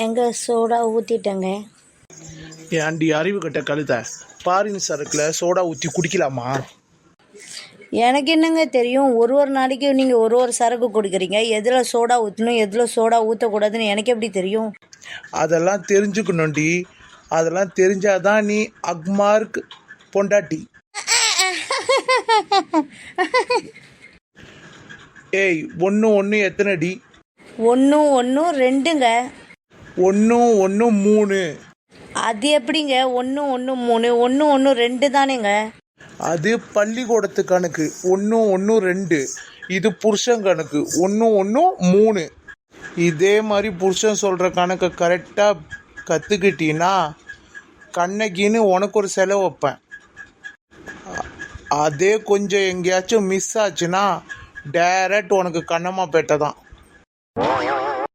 எங்க சோடா ஊற்றிட்டேங்க. ஏன்டி அறிவு கட்ட கழுத, பாரின் சரக்கில் சோடா ஊற்றி குடிக்கலாமா? எனக்கு என்னங்க தெரியும், ஒரு நாளைக்கு நீங்கள் ஒரு சரக்கு குடிக்கிறீங்க. எதில் சோடா ஊற்றணும், எதில் சோடா ஊற்றக்கூடாதுன்னு எனக்கு எப்படி தெரியும்? அதெல்லாம் தெரிஞ்சுக்கணும்டி. அதெல்லாம் தெரிஞ்சாதான் நீ அக்மார்க் பொண்டாட்டி. ஏய், 1 1 எத்தனைடி? 1 1 2ங்க. 1 1 3. அது எப்படிங்க 1 1 3? 1 1 2 தானேங்க. அது பள்ளிக்கூடத்து கணக்கு 1 1 2. இது புருஷன் கணக்கு 1 1 3. இதே மாதிரி புருஷன் சொல்கிற கணக்கை கரெக்டாக கற்றுக்கிட்டீன்னா கண்ணகின்னு உனக்கு ஒரு செலவு வைப்பேன். அதே கொஞ்சம் எங்கேயாச்சும் மிஸ் ஆச்சுன்னா டைரக்ட் உனக்கு கண்ணம்மா பேட்டை தான்.